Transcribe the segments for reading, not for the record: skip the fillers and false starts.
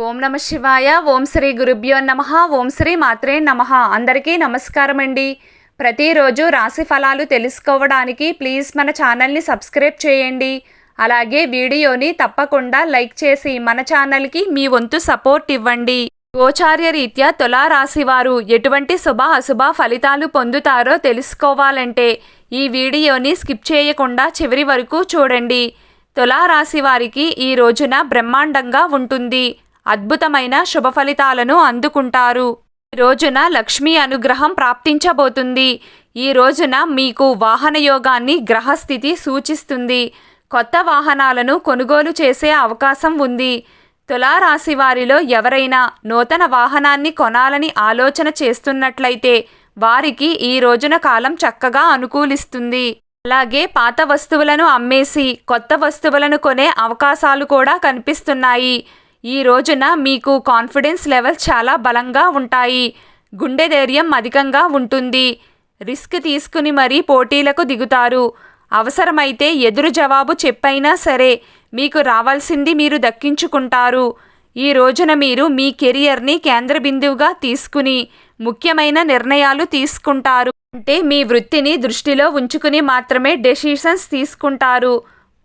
ఓం నమ శివాయ. ఓం శ్రీ గురుభ్యో నమః. ఓం శ్రీ మాత్రే నమః. అందరికీ నమస్కారం అండి. ప్రతిరోజు రాశి ఫలాలు తెలుసుకోవడానికి ప్లీజ్ మన ఛానల్ని సబ్స్క్రైబ్ చేయండి. అలాగే వీడియోని తప్పకుండా లైక్ చేసి మన ఛానల్కి మీ వంతు సపోర్ట్ ఇవ్వండి. గోచార్య రీత్యా తులారాశి వారు ఎటువంటి శుభ అశుభ ఫలితాలు పొందుతారో తెలుసుకోవాలంటే ఈ వీడియోని స్కిప్ చేయకుండా చివరి వరకు చూడండి. తులారాశి వారికి ఈ రోజున బ్రహ్మాండంగా ఉంటుంది. అద్భుతమైన శుభ ఫలితాలను అందుకుంటారు. ఈ రోజున లక్ష్మీ అనుగ్రహం ప్రాప్తించబోతుంది. ఈ రోజున మీకు వాహన యోగాన్ని గ్రహస్థితి సూచిస్తుంది. కొత్త వాహనాలను కొనుగోలు చేసే అవకాశం ఉంది. తులారాశి వారిలో ఎవరైనా నూతన వాహనాన్ని కొనాలని ఆలోచన చేస్తున్నట్లయితే వారికి ఈ రోజున కాలం చక్కగా అనుకూలిస్తుంది. అలాగే పాత వస్తువులను అమ్మేసి కొత్త వస్తువులను కొనే అవకాశాలు కూడా కనిపిస్తున్నాయి. ఈ రోజున మీకు కాన్ఫిడెన్స్ లెవెల్స్ చాలా బలంగా ఉంటాయి. గుండె ధైర్యం అధికంగా ఉంటుంది. రిస్క్ తీసుకుని మరీ పోటీలకు దిగుతారు. అవసరమైతే ఎదురు జవాబు చెప్పైనా సరే మీకు రావాల్సింది మీరు దక్కించుకుంటారు. ఈ రోజున మీరు మీ కెరియర్ని కేంద్ర బిందువుగా తీసుకుని ముఖ్యమైన నిర్ణయాలు తీసుకుంటారు. అంటే మీ వృత్తిని దృష్టిలో ఉంచుకుని మాత్రమే డెసిషన్స్ తీసుకుంటారు.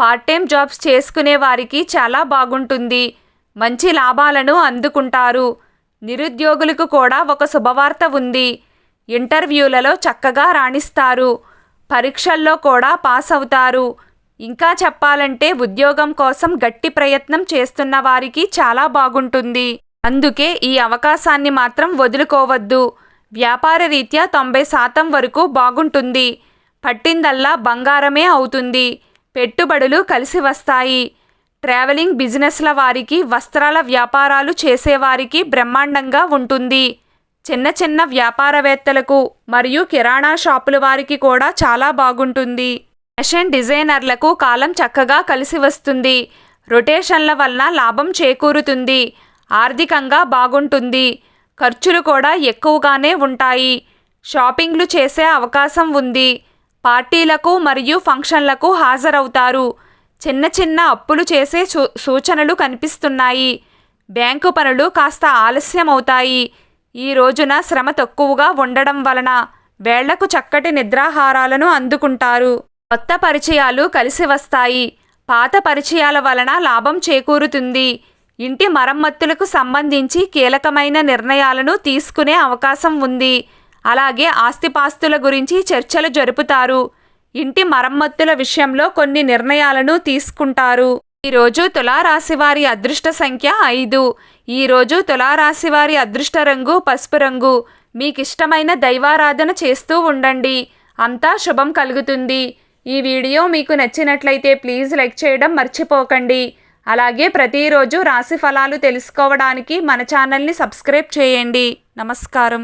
పార్ట్ టైం జాబ్స్ చేసుకునే వారికి చాలా బాగుంటుంది. మంచి లాభాలను అందుకుంటారు. నిరుద్యోగులకు కూడా ఒక శుభవార్త ఉంది. ఇంటర్వ్యూలలో చక్కగా రాణిస్తారు. పరీక్షల్లో కూడా పాస్ అవుతారు. ఇంకా చెప్పాలంటే ఉద్యోగం కోసం గట్టి ప్రయత్నం చేస్తున్న వారికి చాలా బాగుంటుంది. అందుకే ఈ అవకాశాన్ని మాత్రం వదులుకోవద్దు. వ్యాపార రీత్యా 90% వరకు బాగుంటుంది. పట్టిందల్లా బంగారమే అవుతుంది. పెట్టుబడులు కలిసి వస్తాయి. ట్రావెలింగ్ బిజినెస్ల వారికి, వస్త్రాల వ్యాపారాలు చేసేవారికి బ్రహ్మాండంగా ఉంటుంది. చిన్న చిన్న వ్యాపారవేత్తలకు మరియు కిరాణా షాపుల వారికి కూడా చాలా బాగుంటుంది. ఫ్యాషన్ డిజైనర్లకు కాలం చక్కగా కలిసి వస్తుంది. రొటేషన్ల వలన లాభం చేకూరుతుంది. ఆర్థికంగా బాగుంటుంది. ఖర్చులు కూడా ఎక్కువగానే ఉంటాయి. షాపింగ్లు చేసే అవకాశం ఉంది. పార్టీలకు మరియు ఫంక్షన్లకు హాజరవుతారు. చిన్న చిన్న అప్పులు చేసే సూచనలు కనిపిస్తున్నాయి. బ్యాంకు పనులు కాస్త ఆలస్యం అవుతాయి. ఈ రోజున శ్రమ తక్కువగా ఉండడం వలన వేళ్లకు చక్కటి నిద్రాహారాలను అందుకుంటారు. కొత్త పరిచయాలు కలిసి వస్తాయి. పాత పరిచయాల వలన లాభం చేకూరుతుంది. ఇంటి మరమ్మతులకు సంబంధించి కీలకమైన నిర్ణయాలను తీసుకునే అవకాశం ఉంది. అలాగే ఆస్తిపాస్తుల గురించి చర్చలు జరుపుతారు. ఇంటి మరమ్మతుల విషయంలో కొన్ని నిర్ణయాలను తీసుకుంటారు. ఈరోజు తులారాశి వారి అదృష్ట సంఖ్య 5. ఈరోజు తులారాశి వారి అదృష్ట రంగు పసుపు రంగు. మీకిష్టమైన దైవారాధన చేస్తూ ఉండండి. అంతా శుభం కలుగుతుంది. ఈ వీడియో మీకు నచ్చినట్లయితే ప్లీజ్ లైక్ చేయడం మర్చిపోకండి. అలాగే ప్రతిరోజు రాశి ఫలాలు తెలుసుకోవడానికి మన ఛానల్ని సబ్స్క్రైబ్ చేయండి. నమస్కారం.